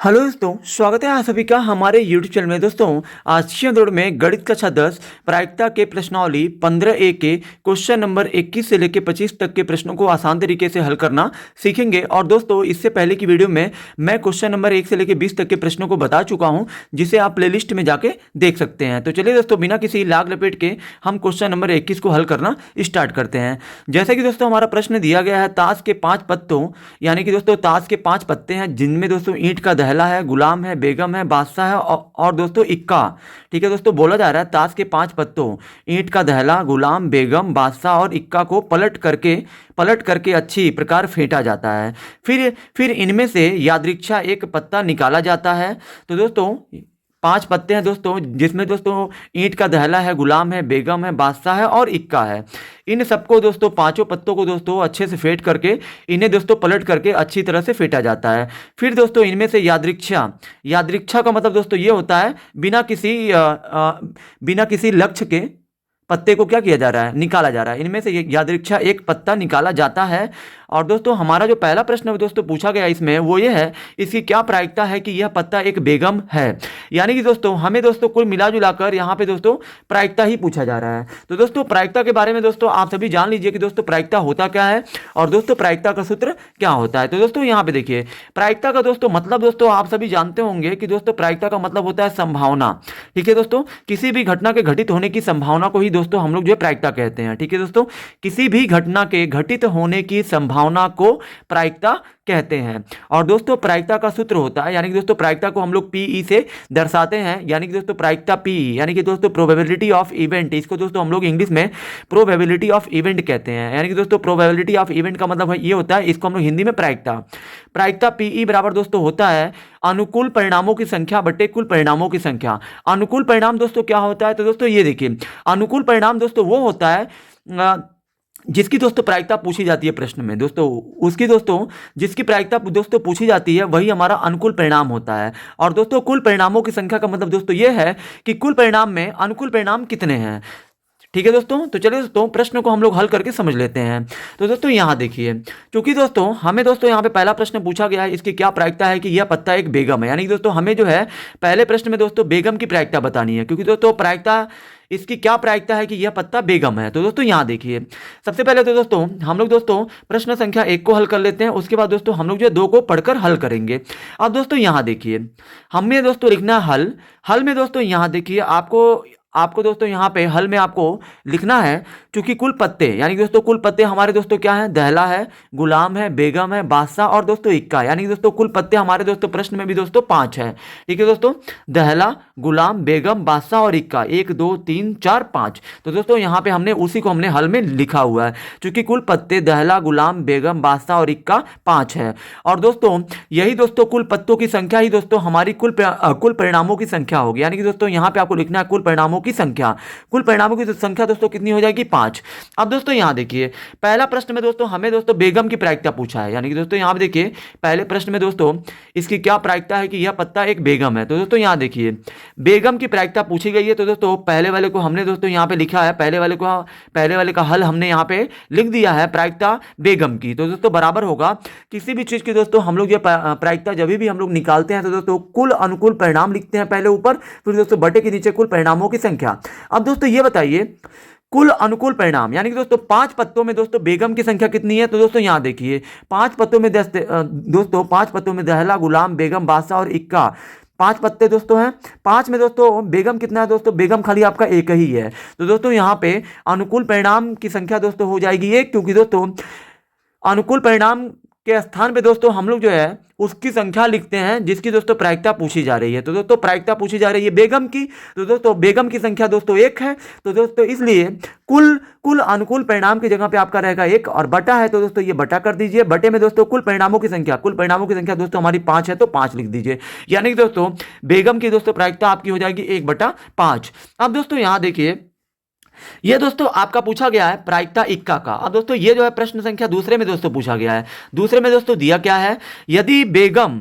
Hello दोस्तों, स्वागत है आप सभी का हमारे YouTube चैनल में। दोस्तों आज की दौड़ में गणित कक्षा 10 प्रायिकता के प्रश्नावली 15A के क्वेश्चन नंबर 21 से लेकर 25 तक के प्रश्नों को आसान तरीके से हल करना सीखेंगे। और दोस्तों इससे पहले की वीडियो में मैं क्वेश्चन नंबर 1 से लेकर 20 तक के प्रश्नों को बता चुका हूं, जिसे आप प्लेलिस्ट में जाके देख सकते हैं। तो चलिए दोस्तों बिना किसी लाग लपेट के हम क्वेश्चन नंबर 21 को हल करना स्टार्ट करते हैं। जैसे कि दोस्तों हमारा प्रश्न दिया गया है, ताश के 5 पत्तों यानी कि दोस्तों ताश के 5 पत्ते हैं, जिनमें दोस्तों ईंट का दहला है, गुलाम है, बेगम है, बादशाह है और दोस्तों इक्का। ठीक है दोस्तों, बोला जा रहा है ताश के 5 पत्तों ईंट का दहला, गुलाम, बेगम, बादशाह और इक्का को पलट करके अच्छी प्रकार फेंटा जाता है। फिर इनमें से यादृच्छा एक पत्ता निकाला जाता है। तो दोस्तों 5 पत्ते हैं दोस्तों, जिसमें दोस्तों ईंट का दहला है, गुलाम है, बेगम है, बादशाह है और इक्का है। इन सबको दोस्तों पांचों पत्तों को दोस्तों अच्छे से फेंट करके इन्हें दोस्तों पलट करके अच्छी तरह से फेंटा जाता है। फिर दोस्तों इनमें से यादृच्छा का मतलब दोस्तों ये होता है बिना किसी लक्ष्य के पत्ते को क्या किया जा रहा है, निकाला जा रहा है। इनमें से यादृच्छा एक पत्ता निकाला जाता है। और दोस्तों हमारा जो पहला प्रश्न दोस्तों पूछा गया इसमें वो ये है, इसकी क्या प्रायिकता है कि यह पत्ता एक बेगम है। यानी कि दोस्तों हमें दोस्तों कुल मिला जुला कर यहाँ पे दोस्तों प्रायिकता ही पूछा जा रहा है। तो दोस्तों प्रायिकता के बारे में दोस्तों आप सभी जान लीजिए कि दोस्तों प्रायिकता होता क्या है और दोस्तों प्रायिकता का सूत्र क्या होता है। तो दोस्तों यहाँ पे देखिए, प्रायिकता का दोस्तों मतलब दोस्तों आप सभी जानते होंगे कि दोस्तों प्रायिकता का मतलब होता है संभावना। ठीक है दोस्तों, किसी भी घटना के घटित होने की संभावना को ही दोस्तों हम लोग जो है प्रायिकता कहते हैं। ठीक है दोस्तों, किसी भी घटना के घटित होने की संभावना को प्रायिकता कहते हैं। और दोस्तों प्रायिकता का सूत्र होता है, यानी कि दोस्तों प्रायिकता को हम लोग पीई से दर्शाते हैं। यानी कि दोस्तों प्रायिकता पीई यानी कि दोस्तों प्रोबेबिलिटी ऑफ इवेंट, इसको दोस्तों हम लोग इंग्लिश में प्रोबेबिलिटी ऑफ इवेंट कहते हैं। यानी कि दोस्तों प्रोबेबिलिटी ऑफ इवेंट का मतलब ये होता है, इसको हम लोग हिंदी में प्रायिकता पीई बराबर दोस्तों होता है अनुकूल परिणामों की संख्या बटे कुल परिणामों की संख्या। अनुकूल परिणाम दोस्तों क्या होता है, तो दोस्तों ये देखिए, अनुकूल परिणाम दोस्तों वो होता है जिसकी दोस्तों प्रायिकता पूछी जाती है प्रश्न में। दोस्तों उसकी दोस्तों जिसकी प्रायिकता दोस्तों पूछी जाती है वही हमारा अनुकूल परिणाम होता है। और दोस्तों कुल परिणामों की संख्या का मतलब दोस्तों ये है कि कुल परिणाम में अनुकूल परिणाम कितने हैं। ठीक है दोस्तों, तो चलिए दोस्तों प्रश्न को हम लोग हल करके समझ लेते हैं। तो दोस्तों यहाँ देखिए, क्योंकि दोस्तों हमें दोस्तों यहाँ पे पहला प्रश्न पूछा गया है, इसकी क्या प्रायिकता है कि यह पत्ता एक बेगम है। यानी कि दोस्तों हमें जो है पहले प्रश्न में दोस्तों बेगम की प्रायिकता बतानी है, क्योंकि दोस्तों प्रायिकता इसकी क्या प्रायिकता है कि यह पत्ता बेगम है। तो दोस्तों यहाँ देखिए, सबसे पहले तो दोस्तों हम लोग दोस्तों प्रश्न संख्या 1 को हल कर लेते हैं, उसके बाद दोस्तों हम लोग जो 2 को पढ़कर हल करेंगे। अब दोस्तों यहाँ देखिए, हमें दोस्तों लिखना हल में दोस्तों यहाँ देखिए, आपको दोस्तों यहाँ पे हल में आपको लिखना है, क्योंकि कुल पत्ते यानी कि दोस्तों कुल पत्ते हमारे दोस्तों क्या है, दहला है, गुलाम है, बेगम है, बादशाह और दोस्तों इक्का। यानी कि दोस्तों कुल पत्ते हमारे दोस्तों प्रश्न में भी दोस्तों 5 है। ठीक है दोस्तों, दहला, गुलाम, बेगम, बादशाह और इक्का, 1 2 3 4 5। तो दोस्तों यहाँ पे हमने उसी को हमने हल में लिखा हुआ है, क्योंकि कुल पत्ते दहला, गुलाम, बेगम, बादशाह और इक्का 5 है। और दोस्तों यही दोस्तों कुल पत्तों की संख्या ही दोस्तों हमारी कुल परिणामों की संख्या होगी। यानी कि दोस्तों यहाँ पे आपको लिखना है कुल परिणामों की संख्या दोस्तों कितनी हो जाएगी, 5। अब दोस्तों यहाँ देखिए, पहला प्रश्न में दोस्तों हमें दोस्तों बेगम की प्रायिकता पूछा है। यानी कि दोस्तों यहाँ पे देखिए, पहले प्रश्न में दोस्तों इसकी क्या प्रायिकता है कि यह पत्ता एक बेगम है। तो दोस्तों यहाँ देखिए, बेगम की प्रायिकता पूछी गई है। तो दोस्तों पहले वाले को हमने दोस्तों यहाँ पे लिखा है, पहले वाले का हल हमने यहाँ पे लिख दिया है प्रायिकता बेगम की। तो दोस्तों बराबर होगा, किसी भी चीज की दोस्तों हम लोग ये प्रायिकता जब भी हम लोग निकालते हैं तो दोस्तों कुल अनुकूल परिणाम लिखते हैं पहले ऊपर, फिर दोस्तों बटे के नीचे कुल परिणामों की संख्या। अब दोस्तों ये बताइए, कुल अनुकूल परिणाम यानी कि दोस्तों 5 पत्तों में दोस्तों बेगम की संख्या कितनी है। तो दोस्तों यहां देखिए, 5 पत्तों में दोस्तों 5 पत्तों में दहला, गुलाम, बेगम, बादशाह और इक्का 5 पत्ते दोस्तों हैं। 5 में दोस्तों बेगम कितना है, दोस्तों बेगम खाली आपका एक ही है। तो दोस्तों यहाँ पे अनुकूल परिणाम की संख्या दोस्तों हो जाएगी 1, क्योंकि दोस्तों अनुकूल परिणाम के स्थान पे दोस्तों हम लोग जो है उसकी संख्या लिखते हैं जिसकी दोस्तों प्रायिकता पूछी जा रही है। तो दोस्तों प्रायिकता पूछी जा रही है बेगम की, तो दोस्तों बेगम की संख्या दोस्तों 1 है। तो दोस्तों इसलिए कुल अनुकूल परिणाम की जगह पे आपका रहेगा 1 और बटा है, तो दोस्तों ये बटा कर दीजिए। बटे में दोस्तों कुल परिणामों की संख्या दोस्तों हमारी 5 है, तो 5 लिख दीजिए। यानी कि दोस्तों बेगम की दोस्तों प्रायिकता आपकी हो जाएगी 1/5। अब दोस्तों यहां देखिए, ये दोस्तों आपका पूछा गया है प्रायिकता इक्का का। अब दोस्तों ये जो है प्रश्न संख्या दूसरे में दोस्तों पूछा गया है। दूसरे में दोस्तों दिया क्या है, यदि बेगम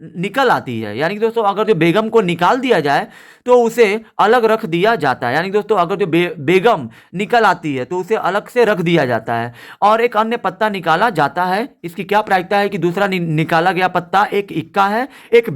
निकल आती है। यानी कि दोस्तों अगर जो बेगम को निकाल दिया जाए तो उसे अलग रख दिया जाता है। यानी कि दोस्तों अगर जो बेगम निकल आती है तो उसे अलग से रख दिया जाता है और एक अन्य पत्ता निकाला जाता है। इसकी क्या प्रायिकता है कि दूसरा निकाला गया पत्ता एक इक्का है, एक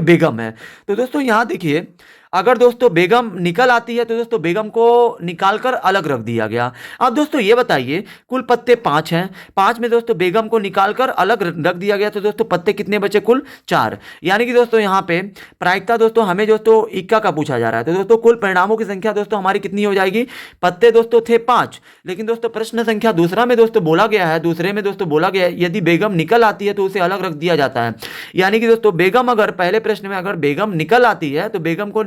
बेगम है। तो दोस्तों यहां देखिए, अगर दोस्तों बेगम निकल आती है तो दोस्तों बेगम को निकालकर अलग रख दिया गया। अब दोस्तों ये बताइए, कुल पत्ते 5 हैं, 5 में दोस्तों बेगम को निकालकर अलग रख दिया गया तो दोस्तों पत्ते कितने बचे? कुल 4। यानी कि दोस्तों यहाँ पे प्रायिकता दोस्तों हमें दोस्तों इक्का का पूछा जा रहा है। तो दोस्तों कुल परिणामों की संख्या दोस्तों हमारी कितनी हो जाएगी? पत्ते दोस्तों थे 5, लेकिन दोस्तों प्रश्न संख्या दूसरा में दोस्तों बोला गया है, दूसरे में दोस्तों बोला गया है यदि बेगम निकल आती है तो उसे अलग रख दिया जाता है। यानी कि दोस्तों बेगम, अगर पहले प्रश्न में अगर बेगम निकल आती है तो बेगम को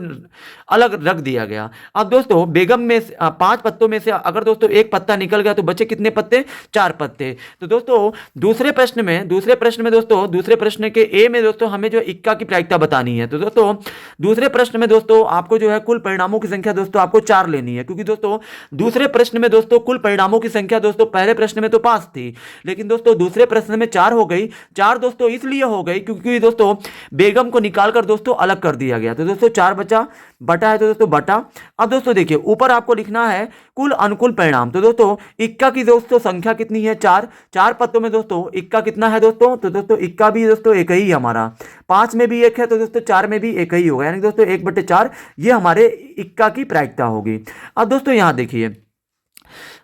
अलग रख दिया गया। अब दोस्तों बेगम में 5 पत्तों में से अगर दोस्तों एक पत्ता निकल गया तो बचे कितने पत्ते? 4 पत्ते। तो दोस्तों दूसरे प्रश्न में दोस्तों दूसरे प्रश्न के ए में दोस्तों हमें जो इक्का की प्रायिकता बतानी है। तो दोस्तों दूसरे प्रश्न में दोस्तों आपको जो है कुल परिणामों की संख्या दोस्तों आपको 4 लेनी है, क्योंकि दोस्तों दूसरे प्रश्न में दोस्तों कुल परिणामों की संख्या दोस्तों पहले प्रश्न में तो 5 थी, लेकिन दोस्तों दूसरे प्रश्न में 4 हो गई। 4 दोस्तों इसलिए हो गई क्योंकि दोस्तों बेगम को निकालकर दोस्तों अलग कर दिया गया। तो दोस्तों 4 बचा, बटा है तो दोस्तों बटा। अब दोस्तों देखिए ऊपर आपको लिखना है कुल अनुकूल परिणाम। तो दोस्तों इक्का की दोस्तों संख्या कितनी है? 4। 4 पत्तों में दोस्तों इक्का कितना है दोस्तों? तो दोस्तों इक्का भी दोस्तों एक ही है हमारा। 5 में भी एक है तो दोस्तों 4 में भी एक ही होगा, यानी दोस्तों 1/4 ये हमारे इक्का की प्रायिकता होगी। अब दोस्तों यहां देखिए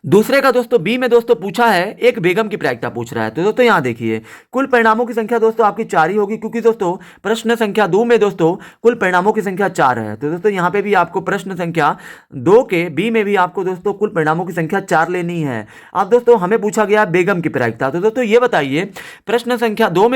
दूसरे का दोस्तों बी में दोस्तों पूछा है, एक बेगम की प्रायिकता पूछ रहा है। तो दोस्तों यहां देखिए कुल परिणामों की संख्या दोस्तों आपकी 4 ही होगी, क्योंकि दोस्तों प्रश्न संख्या 2 में दोस्तों कुल परिणामों की संख्या 4 है। तो दोस्तों यहां पे भी आपको प्रश्न संख्या 2 के बी में भी आपको दोस्तों कुल परिणामों की संख्या 4 लेनी है। अब दोस्तों हमें पूछा गया बेगम की प्रायिकता। तो दोस्तों ये बताइए प्रश्न संख्या 2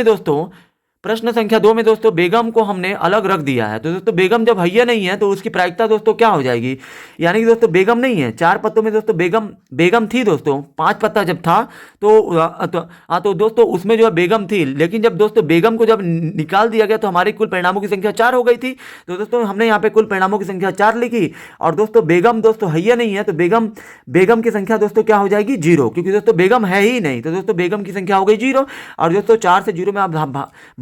में दोस्तों बेगम को हमने अलग रख दिया है। तो दोस्तों बेगम जब हैया नहीं है तो उसकी प्रायिकता दोस्तों क्या हो जाएगी? यानी कि दोस्तों बेगम नहीं है। 4 पत्तों में दोस्तों बेगम थी दोस्तों। 5 पत्ता जब था तो दोस्तों उसमें जो है बेगम थी, लेकिन जब दोस्तों बेगम को जब निकाल दिया गया तो हमारी कुल परिणामों की संख्या 4 हो गई थी। तो दोस्तों हमने यहाँ पे कुल परिणामों की संख्या 4 लिखी, और दोस्तों बेगम दोस्तों हैया नहीं है तो बेगम की संख्या दोस्तों क्या हो जाएगी? 0, क्योंकि दोस्तों बेगम है ही नहीं। तो दोस्तों बेगम की संख्या हो गई 0, और दोस्तों 4 से 0 में आप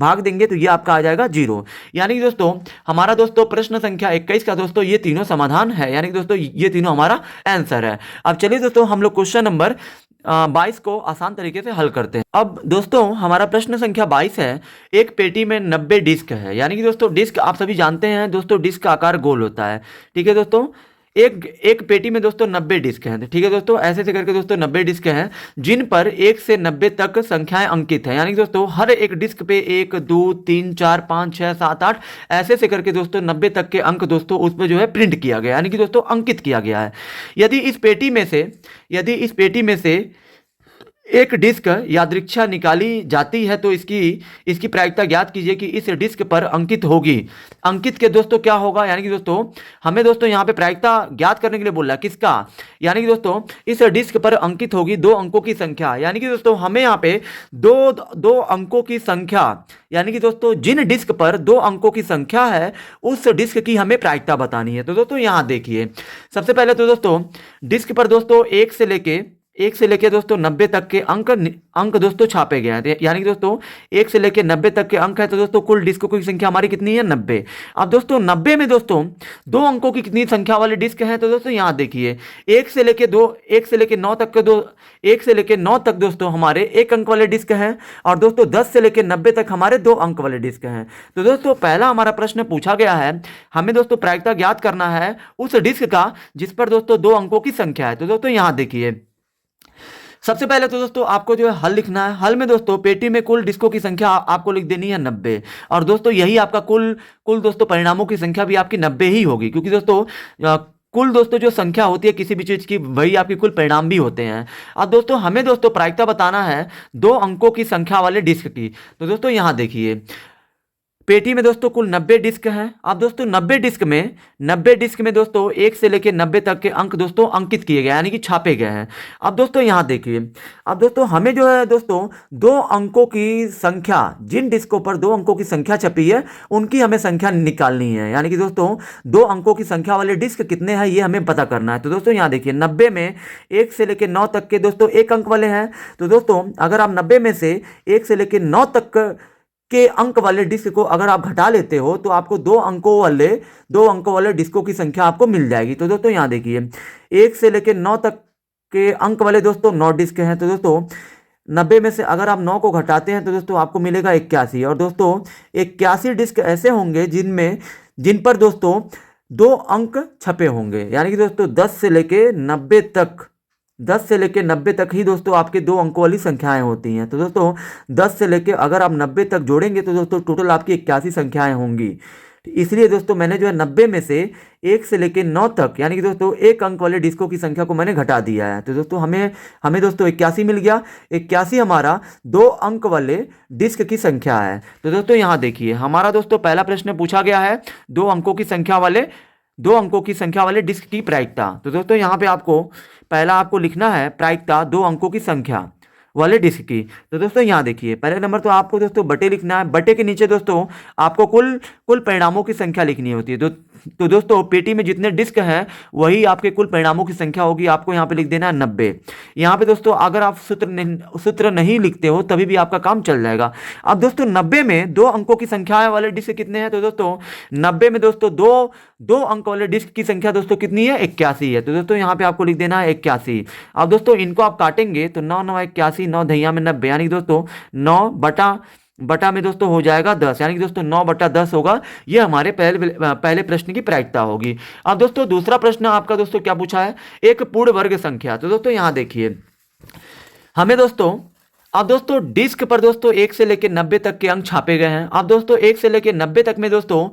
भाग देंगे तो ये आपका आ जाएगा 0। यानी कि दोस्तों हमारा दोस्तों प्रश्न संख्या 21 का दोस्तों ये तीनों समाधान है, यानी कि दोस्तों ये तीनों हमारा आंसर है। अब चलिए दोस्तों हम लोग क्वेश्चन नंबर 22 को आसान तरीके से हल करते हैं। अब दोस्तों हमारा प्रश्न संख्या 22 है, एक पेटी में 90 डिस्क है। यानी कि दोस्तों डिस्क आप सभी जानते हैं दोस्तों, डिस्क का आकार गोल होता है। ठीक है दोस्तों, एक पेटी में दोस्तों 90 डिस्क हैं। ठीक है दोस्तों, ऐसे से करके दोस्तों 90 डिस्क हैं जिन पर 1 से 90 तक संख्याएं अंकित हैं। यानी कि दोस्तों हर एक डिस्क पे 1 2 3 4 5 6 7 8 ऐसे से करके दोस्तों 90 तक के अंक दोस्तों उसमें जो है प्रिंट किया गया, यानी कि दोस्तों अंकित किया गया है। यदि इस पेटी में से एक डिस्क यादृच्छा निकाली जाती है तो इसकी प्रायिकता ज्ञात कीजिए कि इस डिस्क पर अंकित होगी। अंकित के दोस्तों क्या होगा? यानी कि दोस्तों हमें दोस्तों यहाँ पे प्रायिकता ज्ञात करने के लिए बोल रहा है, किसका? यानी कि दोस्तों इस डिस्क पर अंकित होगी 2 अंकों की संख्या। यानी कि दोस्तों हमें यहाँ पे दो अंकों की संख्या, यानी कि दोस्तों जिन डिस्क पर 2 अंकों की संख्या है उस डिस्क की हमें प्रायिकता बतानी है। तो दोस्तों यहाँ देखिए सबसे पहले तो दोस्तों डिस्क पर दोस्तों 1 से लेके दोस्तों 90 तक के अंक दोस्तों छापे गए हैं। यानी कि दोस्तों 1 से लेके 90 तक के अंक है, तो दोस्तों कुल डिस्क की संख्या हमारी कितनी है? 90। अब दोस्तों 90 में दोस्तों 2 अंकों की कितनी संख्या वाले डिस्क हैं? तो दोस्तों यहाँ देखिए 1 से लेके 9 तक दोस्तों हमारे 1 अंक वाले डिस्क हैं, और दोस्तों 10 से लेके 90 तक हमारे 2 अंक वाले डिस्क हैं। तो दोस्तों पहला हमारा प्रश्न पूछा गया है, हमें दोस्तों प्रायिकता ज्ञात करना है उस डिस्क का जिस पर दोस्तों 2 अंकों की संख्या है। तो दोस्तों यहाँ देखिए सबसे पहले तो दोस्तों आपको जो है हल लिखना है। हल में दोस्तों पेटी में कुल डिस्कों की संख्या आपको लिख देनी है 90, और दोस्तों यही आपका कुल दोस्तों परिणामों की संख्या भी आपकी 90 ही होगी, क्योंकि दोस्तों कुल दोस्तों जो संख्या होती है किसी भी चीज की वही आपकी कुल परिणाम भी होते हैं। अब दोस्तों हमें दोस्तों प्रायिकता बताना है 2 अंकों की संख्या वाले डिस्क की। तो दोस्तों यहाँ देखिए पेटी में दोस्तों कुल 90 डिस्क हैं। अब दोस्तों 90 डिस्क में दोस्तों 1 से लेकर 90 तक के अंक दोस्तों अंकित किए गए, यानी कि छापे गए हैं। अब दोस्तों यहाँ देखिए, अब दोस्तों हमें जो है दोस्तों 2 अंकों की संख्या, जिन डिस्कों पर 2 अंकों की संख्या छपी है उनकी हमें संख्या निकालनी है। यानी कि दोस्तों 2 अंकों की संख्या वाले डिस्क कितने हैं ये हमें पता करना है। तो दोस्तों यहाँ देखिए 90 में 1 से लेकर 9 तक के दोस्तों 1 अंक वाले हैं। तो दोस्तों अगर आप 90 में से 1 से लेकर 9 तक के अंक वाले डिस्क को अगर आप घटा लेते हो तो आपको दो अंकों वाले डिस्कों की संख्या आपको मिल जाएगी। तो दोस्तों यहाँ देखिए 1 से लेकर 9 तक के अंक वाले दोस्तों 9 डिस्क हैं। तो दोस्तों 90 में से अगर आप 9 को घटाते हैं तो दोस्तों आपको मिलेगा 81। और दोस्तों 81 डिस्क ऐसे होंगे जिन पर दोस्तों 2 अंक छपे होंगे, यानी कि दोस्तों 10 से लेके 90 तक ही दोस्तों आपके 2 अंकों वाली संख्याएं होती हैं। तो दोस्तों 10 से लेके अगर आप 90 तक जोड़ेंगे तो दोस्तों टोटल आपकी 81 संख्याएं होंगी। इसलिए दोस्तों मैंने जो है 90 में से 1 से लेके 9 तक यानी कि दोस्तों 1 अंक वाले डिस्कों की संख्या को मैंने घटा दिया है। तो दोस्तों हमें दोस्तों 81 मिल गया। 81 हमारा 2 अंक वाले डिस्क की संख्या है। तो दोस्तों यहाँ देखिए हमारा दोस्तों पहला प्रश्न पूछा गया है 2 अंकों की संख्या वाले डिस्क की प्रायिकता। तो दोस्तों यहाँ पे पहला आपको लिखना है प्रायिकता 2 अंकों की संख्या वाले डिस्क की। तो दोस्तों यहाँ देखिए पहले नंबर तो आपको दोस्तों बटे लिखना है। बटे के नीचे दोस्तों आपको कुल परिणामों की संख्या लिखनी होती है। तो दोस्तों पेटी में जितने डिस्क हैं वही आपके कुल परिणामों की संख्या होगी। आपको यहाँ पे लिख देना है 90। यहाँ पे दोस्तों अगर आप सूत्र नहीं लिखते हो तभी भी आपका काम चल जाएगा। अब दोस्तों 90 में 2 अंकों की संख्या वाले डिस्क कितने हैं? तो दोस्तों 90 में दोस्तों दो अंक वाले डिस्क की संख्या दोस्तों कितनी है? 81 है। तो दोस्तों यहाँ पे आपको लिख देना है 81। अब दोस्तों इनको आप काटेंगे तो 9 9 81, 9 दहिया में 90, यानी कि दोस्तों 9 बटा में दोस्तों हो जाएगा 10, यानी कि दोस्तों 9 बटा 10 होगा। ये हमारे पहले प्रश्न की प्रायिकता होगी। अब दोस्तों दूसरा प्रश्न आपका दोस्तों क्या पूछा है? एक पूर्ण वर्ग संख्या। तो दोस्तों यहाँ देखिए हमें दोस्तों अब दोस्तों डिस्क पर दोस्तों 1 से लेकर 90 तक के अंक छापे गए हैं। अब दोस्तों 1 से लेकर 90 तक में दोस्तों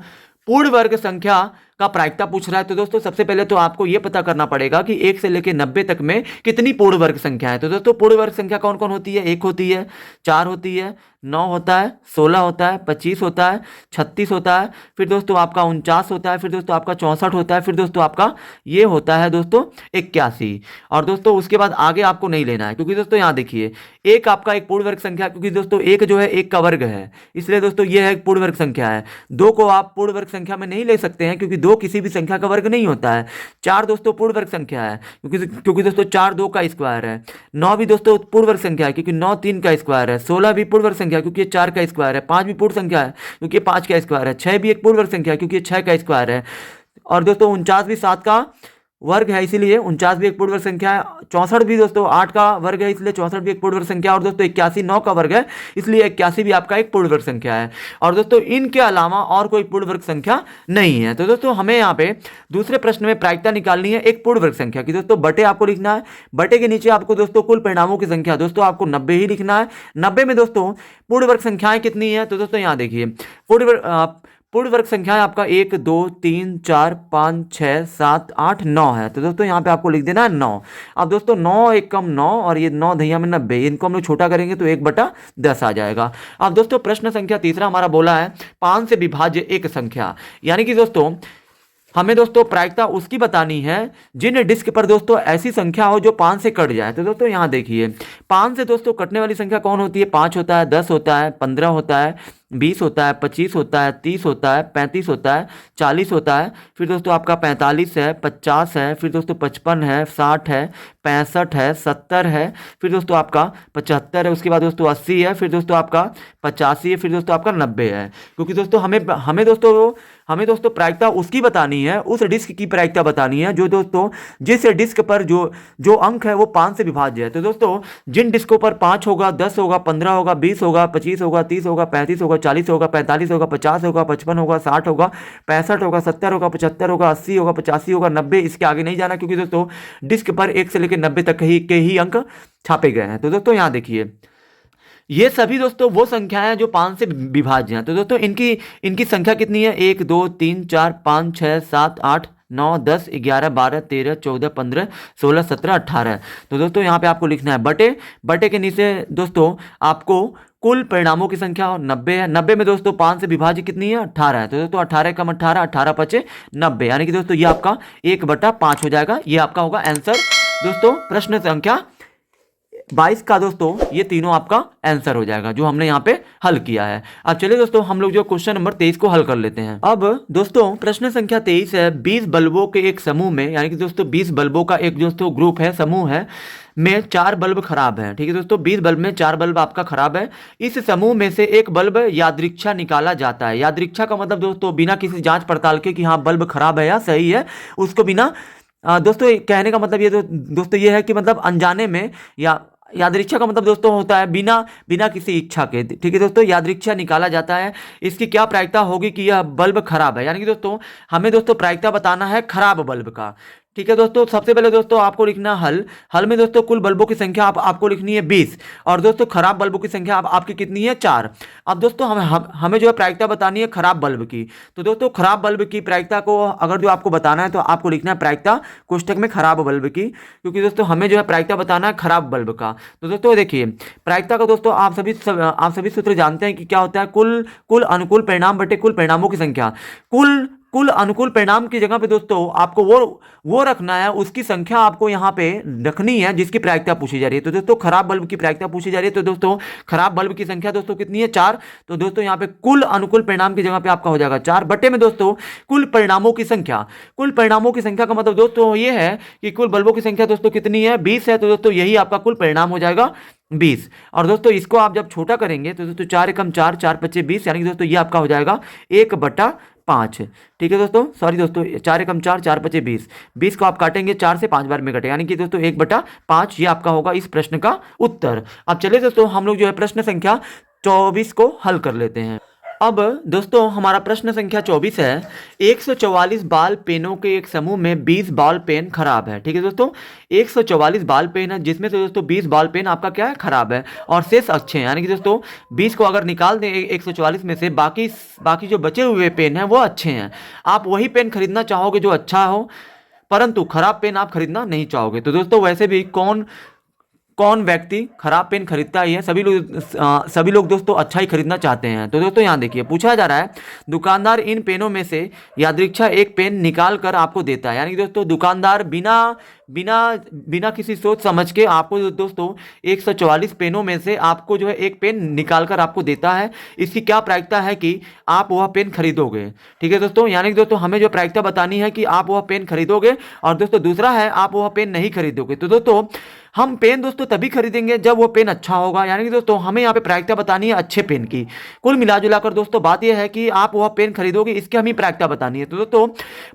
पूर्ण वर्ग संख्या का प्रायिकता पूछ रहा है। तो दोस्तों सबसे पहले तो आपको यह पता करना पड़ेगा कि 1 से लेकर 90 तक में कितनी पूर्ण वर्ग संख्या है। तो दोस्तों पूर्ण वर्ग संख्या कौन कौन होती है? 1 होती है, 4 होती है, 9 होता है, 16 होता है, 25 होता है, 36 होता है, फिर दोस्तों आपका 49 होता है, फिर दोस्तों आपका 64 होता है, फिर दोस्तों आपका ये होता है दोस्तों 81। और दोस्तों उसके बाद आगे आपको नहीं लेना है, क्योंकि दोस्तों यहाँ देखिए एक आपका एक पूर्ण वर्ग संख्या, क्योंकि दोस्तों एक जो है 1 का वर्ग है, इसलिए दोस्तों ये है एक पूर्ण वर्ग संख्या है। 2 को आप पूर्ण वर्ग संख्या में नहीं ले सकते हैं, क्योंकि 2 किसी भी संख्या का वर्ग नहीं होता है। 4 दोस्तों पूर्ण वर्ग संख्या है, क्योंकि दोस्तों 4 2 का स्क्वायर है। 9 भी दोस्तों पूर्ण वर्ग संख्या है, क्योंकि 9 3 का स्क्वायर है। 16 भी पूर्ण वर्ग संख्या है, क्योंकि ये 4 का स्क्वायर है। 5 भी पूर्ण संख्या है, क्योंकि 5 का स्क्वायर है। 6 भी एक पूर्ण वर्ग संख्या है, क्योंकि 6 का स्क्वायर है। और दोस्तों 49 भी 7 का वर्ग है, इसीलिए 49 भी एक पूर्ण वर्ग संख्या है। 64 भी दोस्तों 8 का वर्ग है, इसलिए 64 भी एक पूर्ण वर्ग संख्या है। और दोस्तों 81 9 का वर्ग है, इसलिए 81 भी आपका एक पूर्ण वर्ग संख्या है। और दोस्तों इनके अलावा और कोई पूर्ण वर्ग संख्या नहीं है। तो दोस्तों हमें यहाँ पे दूसरे प्रश्न में प्रायिकता निकालनी है एक पूर्ण वर्ग संख्या की। दोस्तों बटे आपको लिखना है, बटे के नीचे आपको दोस्तों कुल परिणामों की संख्या दोस्तों आपको 90 ही लिखना है। 90 में दोस्तों पूर्ण वर्ग संख्याएं कितनी है? तो दोस्तों यहाँ देखिए पूर्ण वर्ग संख्या है आपका 1 2 3 4 5 6 7 8 9 है। तो दोस्तों यहाँ पे आपको लिख देना है 9। अब दोस्तों 9 1 कम 9 और ये 9 दहिया में 90, इनको हम लोग छोटा करेंगे तो 1/10 आ जाएगा। अब दोस्तों प्रश्न संख्या तीसरा हमारा बोला है 5 से विभाज्य एक संख्या, यानी कि दोस्तों हमें दोस्तों प्रायिकता उसकी बतानी है जिन डिस्क पर दोस्तों ऐसी संख्या हो जो 5 से कट जाए। तो दोस्तों यहाँ देखिए 5 से दोस्तों कटने वाली संख्या कौन होती है? 5 होता है, 10 होता है, 15 होता है, 20 होता है, 25 होता है, 30 होता है, 35 होता है, 40 होता है, फिर दोस्तों आपका 45 है, 50 है, फिर दोस्तों 55 है, 60 है, 65 है, 70 है, फिर दोस्तों आपका 75 है, उसके बाद दोस्तों 80 है, फिर दोस्तों आपका 85 है, फिर दोस्तों आपका 90 है। क्योंकि दोस्तों हमें दोस्तों प्रायिकता उसकी बतानी है, उस डिस्क की प्रायिकता बतानी है जो दोस्तों जिस डिस्क पर जो अंक है वो 5 से विभाज्य है। तो दोस्तों जिन डिस्कों पर 5 होगा, 10 होगा, 15 होगा, 20 होगा, 25 होगा, 30 होगा, 35 होगा, 40 होगा, 45 होगा, 50 होगा, 55 होगा, 60 होगा, 65 होगा, 70 होगा, 75 होगा, 80 होगा, 85 होगा, 90, इसके आगे नहीं जाना, क्योंकि दोस्तों डिस्क पर 1 से लेकर 90 तक के ही अंक छापे गए हैं। तो दोस्तों यहाँ देखिए ये सभी दोस्तों वो संख्याएं हैं जो 5 से विभाज्य हैं। तो दोस्तों इनकी संख्या कितनी है? 1 2 3 4 5 6 7 8 9 10 11 12 13 14 15 16 17 18। तो दोस्तों यहाँ पे आपको लिखना है बटे के नीचे दोस्तों आपको कुल परिणामों की संख्या 90 है। 90 में दोस्तों 5 से विभाज्य कितनी है? 18 है। तो दोस्तों 18 कम 18, 18 5 90, यानी कि दोस्तों ये आपका 1/5 हो जाएगा। ये आपका होगा आंसर दोस्तों प्रश्न संख्या 22 का दोस्तों ये तीनों आपका आंसर हो जाएगा जो हमने यहाँ पे हल किया है। अब चलिए दोस्तों हम लोग जो क्वेश्चन नंबर 23 को हल कर लेते हैं। अब दोस्तों प्रश्न संख्या 23 है, 20 बल्बों के एक समूह में, यानी कि दोस्तों 20 बल्बों का एक दोस्तों ग्रुप है, समूह है, में 4 बल्ब खराब है। ठीक है दोस्तों, 20 बल्ब में 4 बल्ब आपका खराब है। इस समूह में से एक बल्ब यादृच्छा निकाला जाता है। यादृच्छा का मतलब दोस्तों बिना किसी जांच पड़ताल के कि हाँ बल्ब खराब है या सही है, उसको बिना दोस्तों कहने का मतलब ये दोस्तों ये है कि मतलब अनजाने में, या यादृच्छा का मतलब दोस्तों होता है बिना बिना किसी इच्छा के। ठीक है दोस्तों, यादृच्छा निकाला जाता है। इसकी क्या प्रायिकता होगी कि यह बल्ब खराब है, यानी कि दोस्तों हमें दोस्तों प्रायिकता बताना है खराब बल्ब का। ठीक है दोस्तों, सबसे पहले दोस्तों आपको लिखना हल में दोस्तों कुल बल्बों की संख्या आपको लिखनी है 20, और दोस्तों खराब बल्बों की संख्या आपकी कितनी है 4। अब दोस्तों हमें जो है प्रायिकता बतानी है खराब बल्ब की। तो दोस्तों खराब बल्ब की प्रायिकता को अगर जो आपको बताना है तो आपको लिखना है प्रायिकता कोष्टक में खराब बल्ब की, क्योंकि दोस्तों हमें जो है प्रायिकता बताना है खराब बल्ब का। तो दोस्तों देखिए प्रायिकता का दोस्तों आप सभी सूत्र जानते हैं कि क्या होता है, कुल अनुकूल परिणाम बटे कुल परिणामों की संख्या। कुल अनुकूल परिणाम की जगह पे दोस्तों आपको वो रखना है, उसकी संख्या आपको यहाँ पे रखनी है जिसकी प्रायिकता पूछी जा रही है। तो दोस्तों खराब बल्ब की प्रायिकता पूछी जा रही है, तो दोस्तों खराब बल्ब की संख्या दोस्तों कितनी है 4। तो दोस्तों यहाँ पे कुल अनुकूल परिणाम की जगह पे आपका हो जाएगा 4 बटे में दोस्तों कुल परिणामों की संख्या। कुल परिणामों की संख्या का मतलब दोस्तों ये है कि कुल बल्बों की संख्या दोस्तों कितनी है 20 है, तो दोस्तों यही आपका कुल परिणाम हो जाएगा 20। और दोस्तों इसको आप जब छोटा करेंगे तो दोस्तों 4 एकम 4, 4 पच्चे 20, यानी कि दोस्तों ये आपका हो जाएगा 1/5। ठीक है दोस्तों, सॉरी दोस्तों 4 एकम 4, 4 पच्चे 20, 20 को आप काटेंगे 4 से 5 बार में कटे, यानी कि दोस्तों 1/5 ये आपका होगा इस प्रश्न का उत्तर। अब चलिए दोस्तों हम लोग जो है प्रश्न संख्या 24 को हल कर लेते हैं। अब दोस्तों हमारा प्रश्न संख्या 24 है, 144 बाल पेनों के एक समूह में 20 बॉल पेन खराब है। ठीक है दोस्तों, 144 बाल पेन है जिसमें से दोस्तों 20 बॉल पेन आपका क्या है खराब है और शेष अच्छे हैं, यानी कि दोस्तों 20 को अगर निकाल दें 144 में से बाकी जो बचे हुए पेन हैं वो अच्छे हैं। आप वही पेन खरीदना चाहोगे जो अच्छा हो, परंतु खराब पेन आप खरीदना नहीं चाहोगे। तो दोस्तों वैसे भी कौन व्यक्ति खराब पेन खरीदता ही है, सभी लोग दोस्तों अच्छा ही खरीदना चाहते हैं। तो दोस्तों यहाँ देखिए पूछा जा रहा है, दुकानदार इन पेनों में से यादृच्छा एक पेन निकाल कर आपको देता है, यानी कि दोस्तों दुकानदार बिना किसी सोच समझ के आपको दोस्तों 144 पेनों में से आपको जो है एक पेन निकाल कर आपको देता है। इसकी क्या प्रायिकता है कि आप वह पेन खरीदोगे। ठीक है दोस्तों, यानी कि दोस्तों हमें जो प्रायिकता बतानी है कि आप वह पेन खरीदोगे, और दोस्तों दूसरा है आप वह पेन नहीं खरीदोगे। तो दोस्तों हम पेन दोस्तों तभी खरीदेंगे जब वो पेन अच्छा होगा, यानी कि दोस्तों हमें यहाँ पे प्रायिकता बतानी है अच्छे पेन की। कुल मिलाजुला कर दोस्तों बात यह है कि आप वह पेन खरीदोगे, इसकी हमें प्रायिकता बतानी है। तो दोस्तों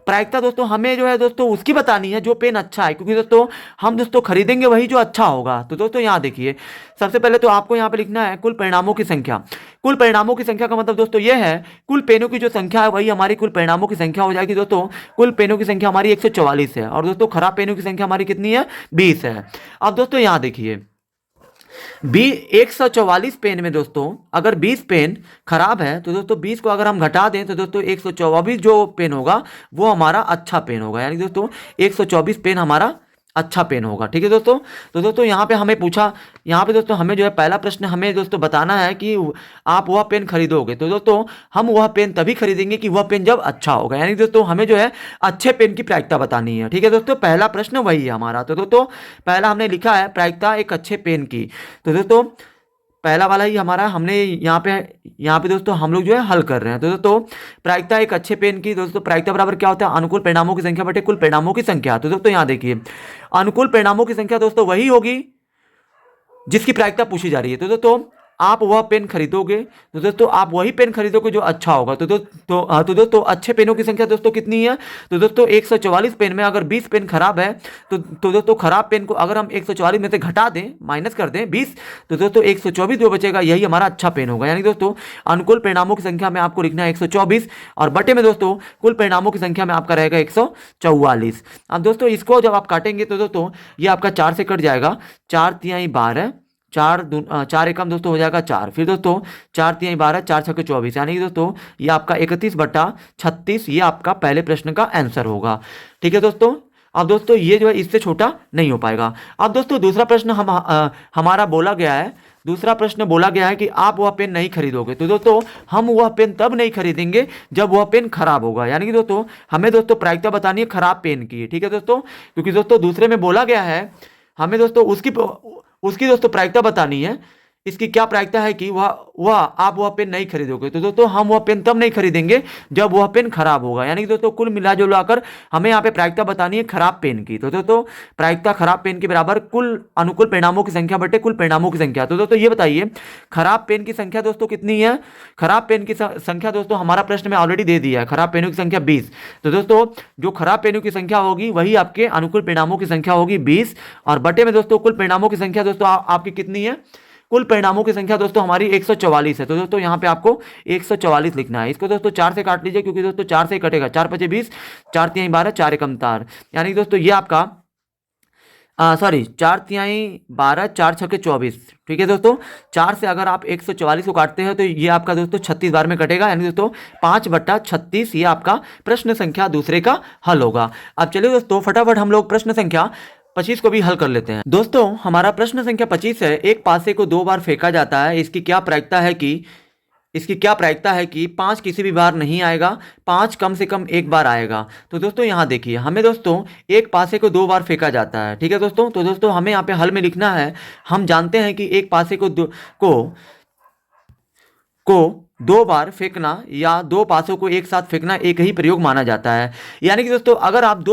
प्रायिकता दोस्तों हमें जो है दोस्तों उसकी बतानी है जो पेन अच्छा है, क्योंकि दोस्तों हम दोस्तों खरीदेंगे वही जो अच्छा होगा। तो दोस्तों यहाँ देखिए सबसे पहले तो आपको यहाँ पे लिखना है कुल परिणामों की संख्या। कुल परिणामों की संख्या का मतलब दोस्तों यह है कुल पेनों की जो संख्या है वही हमारी कुल परिणामों की संख्या हो जाएगी। दोस्तों कुल पेनों की संख्या हमारी 144 है, और दोस्तों खराब पेनों की संख्या हमारी कितनी है 20 है। अब दोस्तों यहाँ देखिए 144 पेन में दोस्तों अगर 20 पेन खराब है, तो दोस्तों 20 को अगर हम घटा दें तो दोस्तों 124 जो पेन होगा वो हमारा अच्छा पेन होगा, यानी दोस्तों 124 पेन हमारा अच्छा पेन होगा। ठीक है दोस्तों, तो दोस्तों यहाँ पे हमें पूछा, यहाँ पे दोस्तों हमें जो है पहला प्रश्न हमें दोस्तों बताना है कि आप वह पेन खरीदोगे। तो दोस्तों हम वह पेन तभी खरीदेंगे कि वह पेन जब अच्छा होगा, यानी दोस्तों हमें जो है अच्छे पेन की प्रायिकता बतानी है। ठीक है दोस्तों, पहला प्रश्न वही है हमारा। तो दोस्तों पहला हमने लिखा है प्रायिकता एक अच्छे पेन की। तो दोस्तों पहला वाला ही हमारा हमने यहाँ पे दोस्तों हम लोग जो है हल कर रहे हैं। तो दोस्तों प्रायिकता एक अच्छे पेन की, दोस्तों प्रायिकता बराबर क्या होता है अनुकूल परिणामों की संख्या बटे कुल परिणामों की संख्या। तो दोस्तों यहाँ देखिए अनुकूल परिणामों की संख्या दोस्तों वही होगी जिसकी प्रायिकता पूछी जा रही है। तो दोस्तों आप वह पेन खरीदोगे, तो दोस्तों आप वही पेन खरीदोगे जो अच्छा होगा। तो दोस्तों अच्छे पेनों की संख्या दोस्तों कितनी है, तो दोस्तों 144 पेन में अगर 20 पेन खराब है तो दोस्तों खराब पेन को अगर हम 144 में से घटा दें, माइनस कर दें 20, तो दोस्तों 124 जो बचेगा यही हमारा अच्छा पेन होगा। यानी दोस्तों अनुकूल परिणामों की संख्या में आपको लिखना है 124, और बटे में दोस्तों कुल परिणामों की संख्या में आपका रहेगा 144। अब दोस्तों इसको जब आप काटेंगे तो दोस्तों ये आपका 4 से कट जाएगा, 4 तिहाई 12, 4 एकम दोस्तों हो जाएगा 4, फिर दोस्तों 4 तिहाई 12, 4 छक्के 24, यानी कि दोस्तों ये आपका 31/36 ये आपका पहले प्रश्न का आंसर होगा। ठीक है दोस्तों, अब दोस्तों ये जो है इससे छोटा नहीं हो पाएगा। अब दोस्तों दूसरा प्रश्न हमारा बोला गया है, दूसरा प्रश्न बोला गया है कि आप वह पेन नहीं खरीदोगे। तो दोस्तों हम वह पेन तब नहीं खरीदेंगे जब वह पेन खराब होगा, यानी कि दोस्तों हमें दोस्तों प्रायिकता बतानी है खराब पेन की। ठीक है दोस्तों, क्योंकि दोस्तों दूसरे में बोला गया है हमें दोस्तों उसकी दोस्तों प्रायिकता बतानी है। इसकी क्या प्रायिकता है कि आप वह पेन नहीं खरीदोगे। तो दोस्तों हम वह पेन तब नहीं खरीदेंगे जब वह पेन खराब होगा। यानी कि दोस्तों कुल मिला जुला कर हमें यहाँ पे प्रायिकता बतानी है खराब पेन की। तो दोस्तों प्रायिकता खराब पेन के बराबर कुल अनुकूल परिणामों की संख्या बटे कुल परिणामों की संख्या। तो दोस्तों ये बताइए खराब पेन की संख्या दोस्तों कितनी है। खराब पेन की संख्या दोस्तों हमारा प्रश्न में ऑलरेडी दे दिया है, खराब पेनों की संख्या 20। तो दोस्तों जो खराब पेनों की संख्या होगी वही आपके अनुकूल परिणामों की संख्या होगी 20, और बटे में दोस्तों कुल परिणामों की संख्या दोस्तों आपकी कितनी है। कुल परिणामों की संख्या दोस्तों हमारी 144 है। तो दोस्तों यहाँ पे आपको 144 लिखना है। इसको दोस्तों 4 से काट लीजिए, क्योंकि दोस्तों 4 से ही कटेगा। 4 पचे 20, 4 तिहाई 12, 4 एकम तार। यानी कि दोस्तों ये आपका 4 तिहाई 12, 4 छके 24। ठीक है दोस्तों, 4 से अगर आप 144 को काटते हैं तो ये आपका दोस्तों 36 बार में कटेगा। यानी दोस्तों 5/36 ये आपका प्रश्न संख्या दूसरे का हल होगा। अब चलिए दोस्तों फटाफट हम लोग प्रश्न संख्या 25 को भी हल कर लेते हैं। दोस्तों हमारा प्रश्न संख्या 25 है, एक पासे को 2 बार फेंका जाता है, इसकी क्या प्रायिकता है कि 5 किसी भी बार नहीं आएगा, 5 कम से कम एक बार आएगा। तो दोस्तों यहाँ देखिए हमें दोस्तों एक पासे को 2 बार फेंका जाता है। ठीक है दोस्तों, तो दोस्तों हमें यहाँ पे हल में लिखना है। हम जानते हैं कि एक पासे को 2 बार फेंकना या 2 पासों को एक साथ फेंकना एक ही प्रयोग माना जाता है। यानी कि दोस्तों अगर आप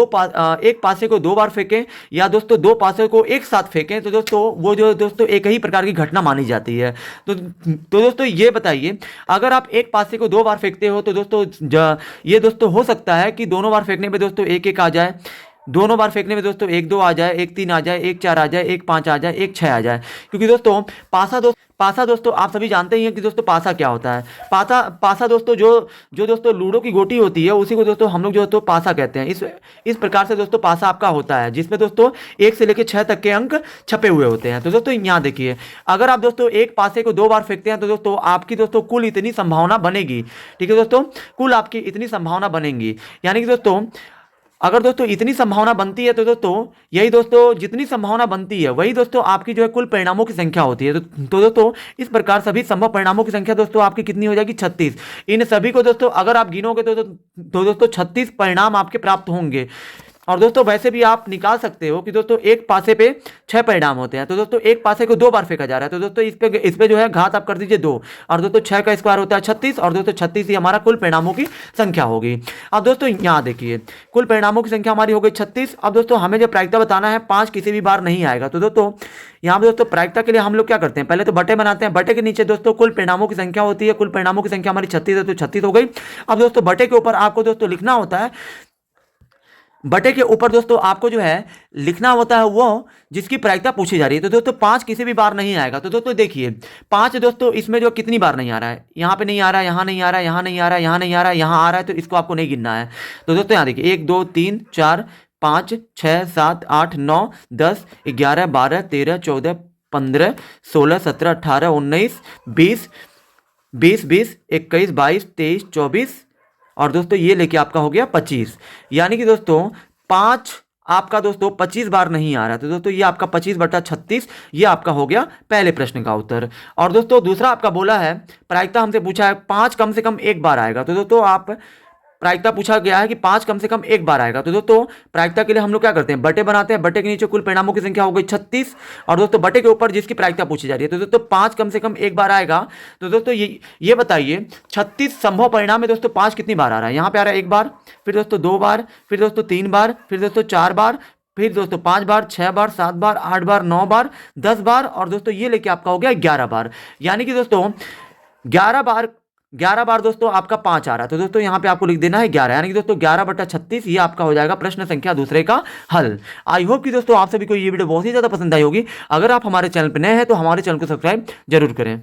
एक पासे को 2 बार फेंकें या दोस्तों 2 पासों को एक साथ फेंकें तो दोस्तों वो जो दोस्तों एक ही प्रकार की घटना मानी जाती है। तो दोस्तों ये बताइए अगर आप एक पासे को 2 बार फेंकते हो तो दोस्तों ये दोस्तों हो सकता है कि दोनों बार फेंकने में दोस्तों 1-1 आ जाए, दोनों बार फेंकने में दोस्तों 1-2 आ जाए, 1-3 आ जाए, 1-4 आ जाए, 1-5 आ जाए, 1-6 आ जाए। क्योंकि दोस्तों पासा दोस्तों आप सभी जानते ही हैं कि दोस्तों पासा क्या होता है। पासा दोस्तों जो दोस्तों लूडो की गोटी होती है उसी को दोस्तों हम लोग जो दोस्तों पासा कहते हैं। इस प्रकार से दोस्तों पासा आपका होता है जिसमें दोस्तों 1 से लेकर 6 तक के अंक छपे हुए होते हैं। तो दोस्तों यहाँ देखिए अगर आप दोस्तों एक पासे को 2 बार फेंकते हैं तो दोस्तों आपकी दोस्तों कुल इतनी संभावना बनेगी। ठीक है दोस्तों, कुल आपकी इतनी संभावना बनेगी। यानी कि दोस्तों अगर दोस्तों इतनी संभावना बनती है तो दोस्तों यही दोस्तों जितनी संभावना बनती है वही दोस्तों आपकी जो है कुल परिणामों की संख्या होती है। तो दोस्तों इस प्रकार सभी संभव परिणामों की संख्या दोस्तों आपकी कितनी हो जाएगी 36। इन सभी को दोस्तों अगर आप गिनोगे तो दोस्तों 36 परिणाम आपके प्राप्त होंगे। और दोस्तों वैसे भी आप निकाल सकते हो कि दोस्तों एक पासे पे 6 परिणाम होते हैं। तो दोस्तों एक पासे को 2 बार फेंका जा रहा है तो दोस्तों इस पे जो है घात आप कर दीजिए 2, और दोस्तों 6 का स्क्वायर होता है 36, और दोस्तों 36 ही हमारा कुल परिणामों की संख्या होगी। अब दोस्तों यहाँ देखिए कुल परिणामों की संख्या हमारी हो गई 36। अब दोस्तों हमें जो प्रायिकता बताना है 5 किसी भी बार नहीं आएगा। तो दोस्तों यहाँ पे दोस्तों प्रायिकता के लिए हम लोग क्या करते हैं, पहले तो बटे बनाते हैं। बटे के नीचे दोस्तों कुल परिणामों की संख्या होती है, कुल परिणामों की संख्या हमारी 36 है तो 36 हो गई। अब दोस्तों बटे के ऊपर आपको दोस्तों लिखना होता है, बटे के ऊपर दोस्तों आपको जो है लिखना होता है वो जिसकी प्रायिकता पूछी जा रही है। तो दोस्तों 5 किसी भी बार नहीं आएगा। तो दोस्तों देखिए 5 दोस्तों इसमें जो कितनी बार नहीं आ रहा है, यहाँ पे नहीं आ रहा है, यहाँ नहीं आ रहा है, यहाँ नहीं आ रहा है, यहाँ नहीं आ रहा है, यहाँ आ रहा है, तो इसको आपको नहीं गिनना है। तो दोस्तों यहाँ देखिए 1 2 3 4 5 6 7 8 9 10 11 12 13 14 15 16 17 18 19 20 20 21 22 23 24 और दोस्तों ये लेके आपका हो गया 25। यानी कि दोस्तों 5 आपका दोस्तों 25 बार नहीं आ रहा। तो दोस्तों ये आपका 25/36 ये आपका हो गया पहले प्रश्न का उत्तर। और दोस्तों दूसरा आपका बोला है प्रायिकता हमसे पूछा है 5 कम से कम एक बार आएगा। तो दोस्तों आप प्रायिकता पूछा गया है कि 5 कम से कम एक बार आएगा। तो दोस्तों प्रायिकता के लिए हम लोग क्या करते हैं, बटे बनाते हैं। बटे के नीचे कुल परिणामों की संख्या हो गई 36, और दोस्तों बटे के ऊपर जिसकी प्रायिकता पूछी जा रही है। तो दोस्तों 5 कम से कम एक बार आएगा। तो दोस्तों ये बताइए 36 संभव परिणाम में दोस्तों 5 कितनी बार आ रहा है। यहाँ पे आ रहा है 1 बार, फिर दोस्तों 2 बार, फिर दोस्तों 3 बार, फिर दोस्तों 4 बार, फिर दोस्तों 5 बार, 6 बार, 7 बार, 8 बार, 9 बार, 10 बार, और दोस्तों ये लेके आपका हो गया 11 बार। यानी कि दोस्तों 11 बार दोस्तों आपका 5 आ रहा है। तो दोस्तों यहाँ पे आपको लिख देना है 11, यानी कि दोस्तों 11/36 ये आपका हो जाएगा प्रश्न संख्या दूसरे का हल। आई होप कि दोस्तों आप सभी को ये वीडियो बहुत ही ज़्यादा पसंद आई होगी। अगर आप हमारे चैनल पर नए हैं तो हमारे चैनल को सब्सक्राइब जरूर करें।